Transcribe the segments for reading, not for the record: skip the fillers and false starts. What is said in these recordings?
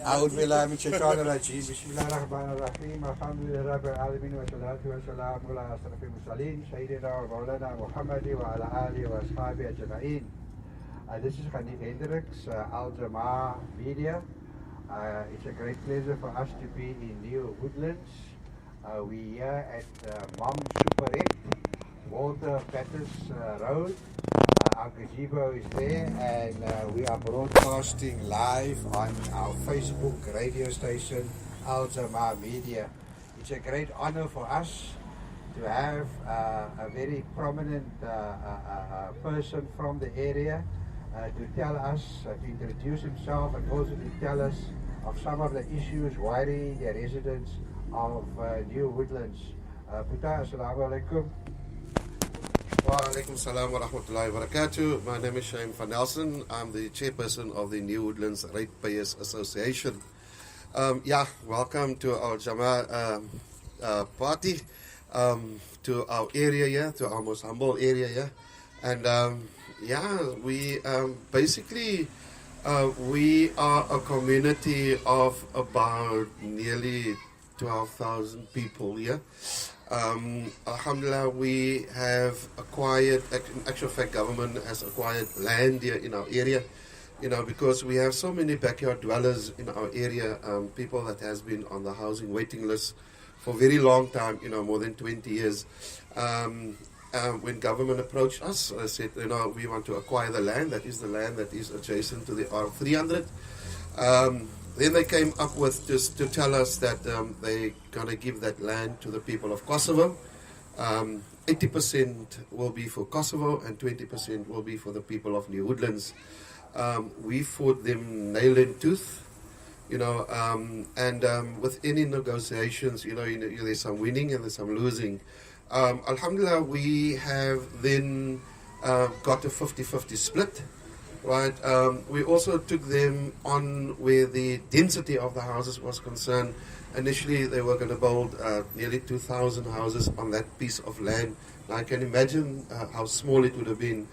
أعوذ بالله من الشيطان الرجيم بسم الله الرحمن الرحيم الحمد لله رب العالمين والصلاة والسلام على أشرف المرسلين سيدنا ومولانا محمد وعلى آله وأصحابه أجمعين. This is Ghanif Hendricks, ALJAMA-AH Media. It's a great pleasure for us to be in New Woodlands. We're here at Mom Super 8, Walter Pettis Road. Our gazebo is there, and we are broadcasting live on our Facebook radio station, ALJAMA-AH Media. It's a great honor for us to have a very prominent person from the area to tell us, to introduce himself, and also to tell us of some of the issues worrying the residents of New Woodlands. Puta, assalamu alaikum. Wa alaikum salam wa rahmatullahi wa barakatuh. My name is Shaim van Nelson. I'm the chairperson of the New Woodlands Ratepayers Association. Welcome to our ALJAMA party, to our area here, to our most humble area here. And we basically we are a community of about nearly 12,000 people here. Alhamdulillah, we have acquired, in actual fact, government has acquired land here in our area, because we have so many backyard dwellers in our area, people that has been on the housing waiting list for a very long time, more than 20 years. When government approached us, I said, we want to acquire the land. That is the land that is adjacent to the R300. Then they came up with just to tell us that they're going to give that land to the people of Kosovo. 80% will be for Kosovo and 20% will be for the people of New Woodlands. We fought them nail and tooth, and with any negotiations, there's some winning and there's some losing. Alhamdulillah, we have then got a 50-50 split. Right. We also took them on where the density of the houses was concerned. Initially, they were going to build nearly 2,000 houses on that piece of land. Now, I can imagine how small it would have been.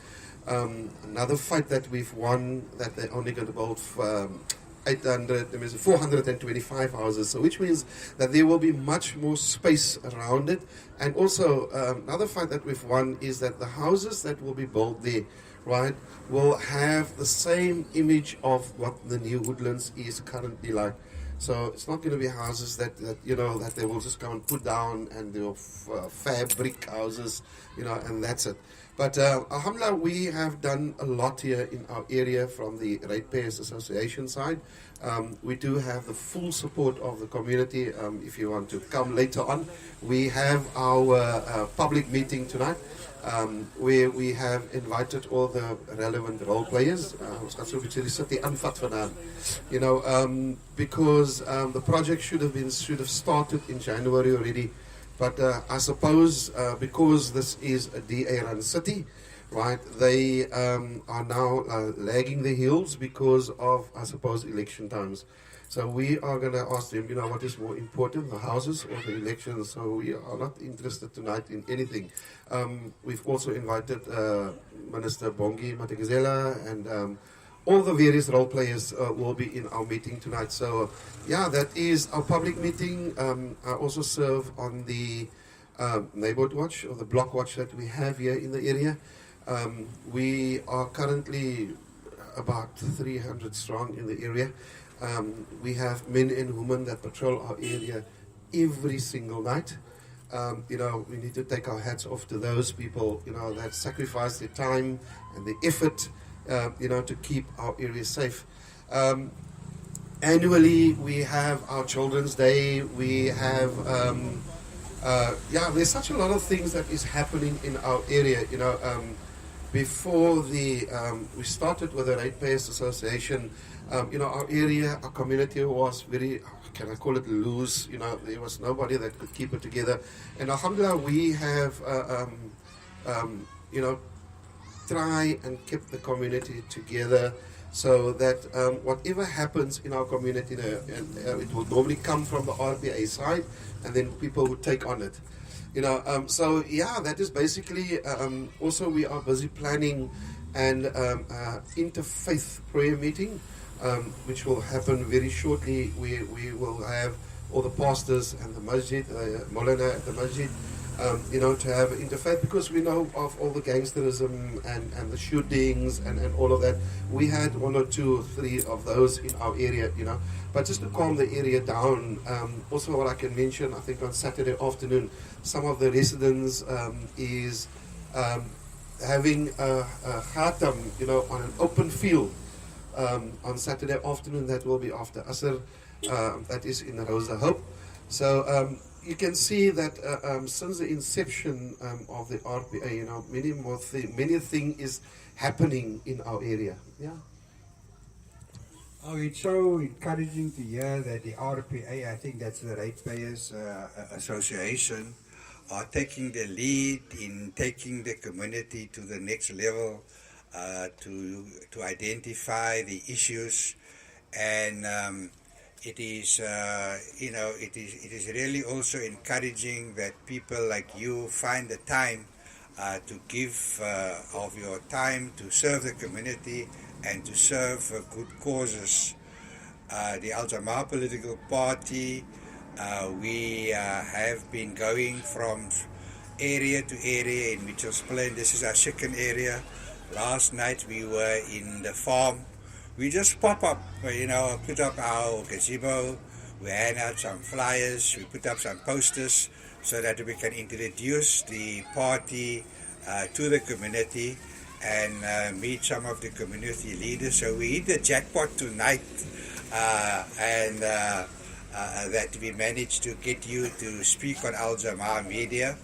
Another fight that we've won, that they're only going to build 425 houses, so which means that there will be much more space around it. And also, another fight that we've won is that the houses that will be built there, right, will have the same image of what the New Woodlands is currently like. So it's not going to be houses that they will just come and put down and they'll fabric houses, and that's it. But alhamdulillah, we have done a lot here in our area from the Ratepayers Association side. We do have the full support of the community. If you want to come later on, we have our public meeting tonight, where we have invited all the relevant role players. Because the project should have started in January already. But I suppose because this is a DA-run city, right, they are now lagging the heels because of, I suppose, election times. So we are going to ask them, what is more important, the houses or the elections? So we are not interested tonight in anything. We've also invited Minister Bongi Matekizela and all the various role players will be in our meeting tonight. So, that is our public meeting. I also serve on the neighborhood watch or the block watch that we have here in the area. We are currently about 300 strong in the area. We have men and women that patrol our area every single night. We need to take our hats off to those people, that sacrifice their time and the effort to keep our area safe. Annually, we have our Children's Day. We have, there's such a lot of things that is happening in our area. Before we started with the Ratepayers Association, our area, our community was very, can I call it loose? There was nobody that could keep it together. And alhamdulillah, we have, try and keep the community together so that whatever happens in our community, it will normally come from the RPA side, and then people would take on it. That is basically, also we are busy planning and interfaith prayer meeting, which will happen very shortly. We will have all the pastors and the masjid, Maulana at the masjid, to have interfaith, because we know of all the gangsterism and the shootings and all of that. We had 1 or 2 or 3 of those in our area, but just to calm the area down. Also, what I can mention, I think on Saturday afternoon, some of the residents is having a khatam, on an open field on Saturday afternoon. That will be after Asr. That is in Rosa Hope. So you can see that since the inception of the RPA, many things is happening in our area. Yeah. Oh, it's so encouraging to hear that the RPA, I think that's the Ratepayers Association, are taking the lead in taking the community to the next level, to identify the issues, and it is really also encouraging that people like you find the time to give of your time to serve the community and to serve good causes. The ALJAMA-AH political party, we have been going from area to area in Mitchell's Plain. This is our second area. Last night we were in the farm. We just pop up, put up our gazebo, we hand out some flyers, we put up some posters so that we can introduce the party to the community and meet some of the community leaders. So we hit the jackpot tonight, and that we managed to get you to speak on ALJAMA media,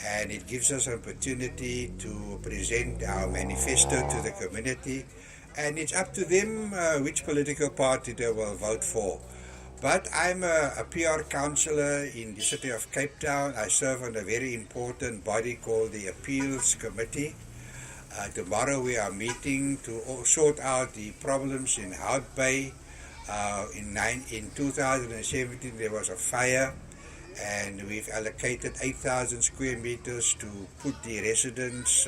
and it gives us an opportunity to present our manifesto to the community, and it's up to them which political party they will vote for. But I'm a PR councillor in the city of Cape Town. I serve on a very important body called the Appeals Committee. Tomorrow we are meeting to sort out the problems in Hout Bay. In 2017 there was a fire, and we've allocated 8,000 square meters to put the residents,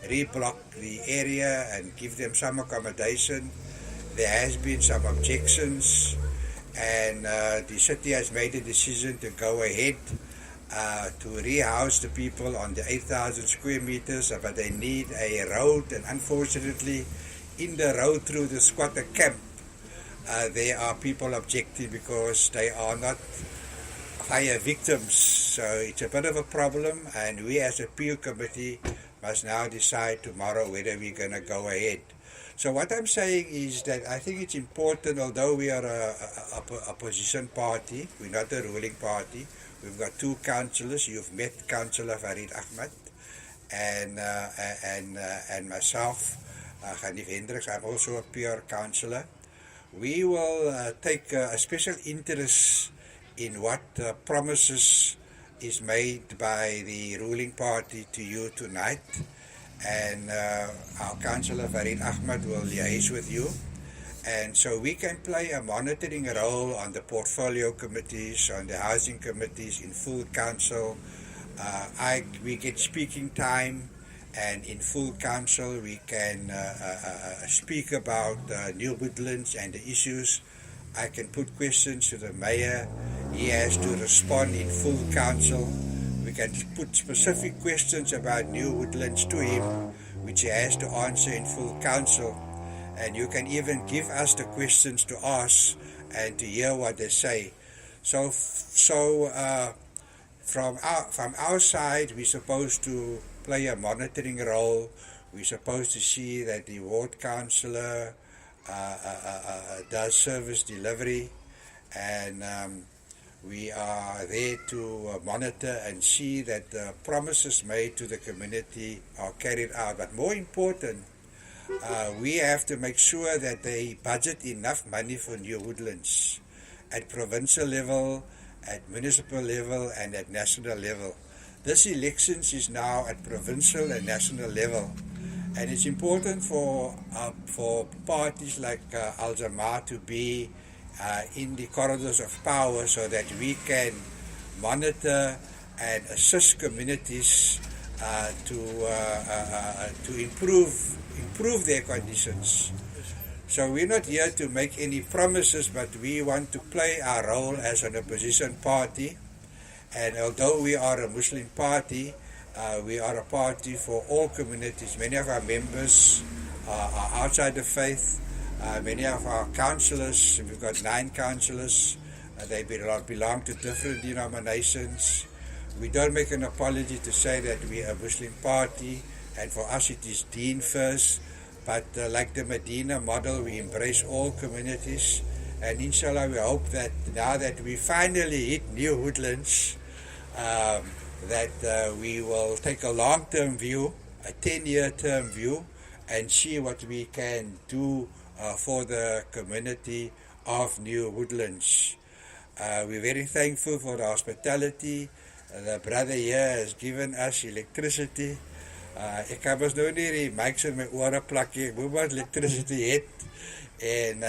reblock the area and give them some accommodation. There has been some objections, and the city has made a decision to go ahead to rehouse the people on the 8,000 square meters, but they need a road, and unfortunately in the road through the squatter camp there are people objecting because they are not fire victims. So it's a bit of a problem, and we as a appeal committee must now decide tomorrow whether we're going to go ahead. So what I'm saying is that I think it's important, although we are a opposition party, we're not a ruling party. We've got 2 councillors. You've met Councillor Farid Ahmed and myself, Hanif Hendricks. I'm also a PR councillor. We will take a special interest in what promises is made by the ruling party to you tonight, and our Councillor Farid Ahmed will liaise with you, and so we can play a monitoring role on the portfolio committees, on the housing committees, in full council. We get speaking time, and in full council we can speak about New Woodlands and the issues. I can put questions to the mayor. He has to respond in full council. We can put specific questions about New Woodlands to him, which he has to answer in full council. And you can even give us the questions to ask and to hear what they say. So from our side, we're supposed to play a monitoring role. We're supposed to see that the ward councillor does service delivery, and we are there to monitor and see that the promises made to the community are carried out. But more important, we have to make sure that they budget enough money for New Woodlands at provincial level, at municipal level, and at national level. This elections is now at provincial and national level, and it's important for parties like ALJAMA to be in the corridors of power, so that we can monitor and assist communities to improve improve their conditions. So we're not here to make any promises, but we want to play our role as an opposition party. And although we are a Muslim party, we are a party for all communities. Many of our members are outside the faith. Many of our councillors, we've got 9 councillors, they belong to different denominations. We don't make an apology to say that we are a Muslim party, and for us it is Deen first. But like the Medina model, we embrace all communities. And inshallah, we hope that now that we finally hit New Woodlands, that we will take a long-term view, a 10-year term view, and see what we can do for the community of New Woodlands. We're very thankful for the hospitality. The brother here has given us electricity. Ek kan mos nou nie die mics in my ore plak nie. Ek moet maar electricity het. And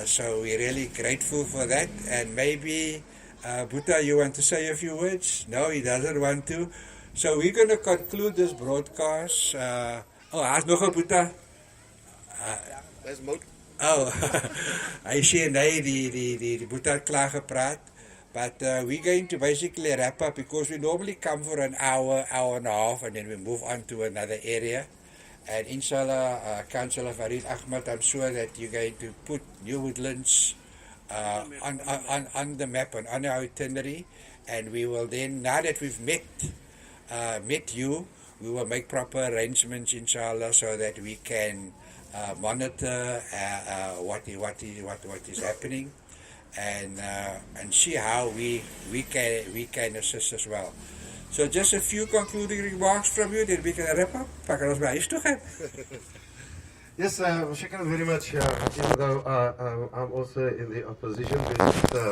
so we're really grateful for that. And maybe, Boeta, you want to say a few words? No, he doesn't want to. So we're going to conclude this broadcast. Daar's nog 'n Boeta. There's Mout. Oh, I see die Boeta het klaar gepraat. But we're going to basically wrap up because we normally come for an hour, hour and a half, and then we move on to another area. And inshallah, Councillor Farid Ahmad, I'm sure that you're going to put New Woodlands on the map and on our itinerary. And we will then, now that we've met you, we will make proper arrangements, inshallah, so that we can monitor what is happening. And see how we can assist as well. So just a few concluding remarks from you, then we can wrap up. Pak ons by huis toe gaan. Yes, shukran very much. Even though I'm also in the opposition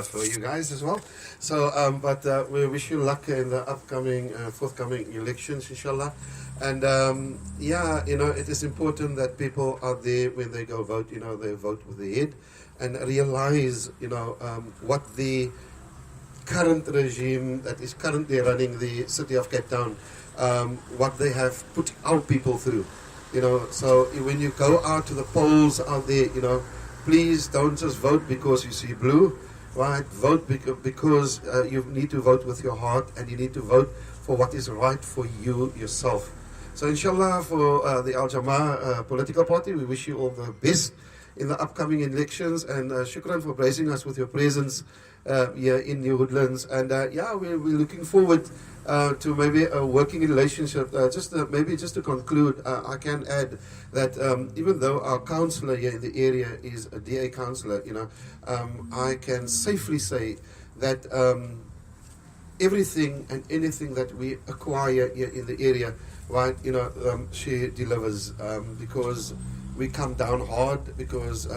for you guys as well. So, but we wish you luck in the upcoming, forthcoming elections, inshallah. And yeah, it is important that people out there, when they go vote, they vote with their head and realize, what the current regime that is currently running the city of Cape Town, what they have put our people through. So when you go out to the polls out there, please don't just vote because you see blue, right? Vote because you need to vote with your heart, and you need to vote for what is right for you yourself. So inshallah, for the ALJAMA-AH political party, we wish you all the best in the upcoming elections, and shukran for blessing us with your presence here in New Woodlands. And yeah, we're looking forward to maybe a working relationship. Just to conclude, I can add that even though our councillor here in the area is a DA councillor, I can safely say that everything and anything that we acquire here in the area, right, she delivers, because we come down hard, because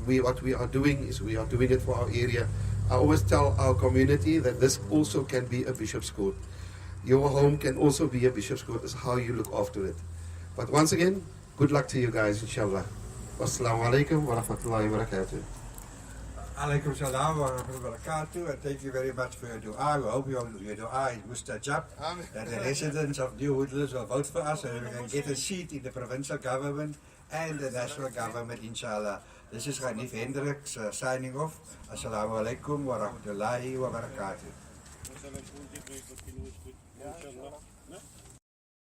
what we are doing is we are doing it for our area. I always tell our community that this also can be a bishop's court. Your home can also be a bishop's court. Is how you look after it. But once again, good luck to you guys, inshallah. Wassalamu alaikum wa rahmatullahi wa barakatuh. Alaikum salam wa rahmatullahi wa barakatuh, and thank you very much for your dua. We hope your dua is mustajab, that the residents of New Woodlands will vote for us and we can get a seat in the provincial government and the national government, inshallah. This is Hanif Hendricks signing off. Assalamu alaikum wa rahmatullahi wa barakatuh.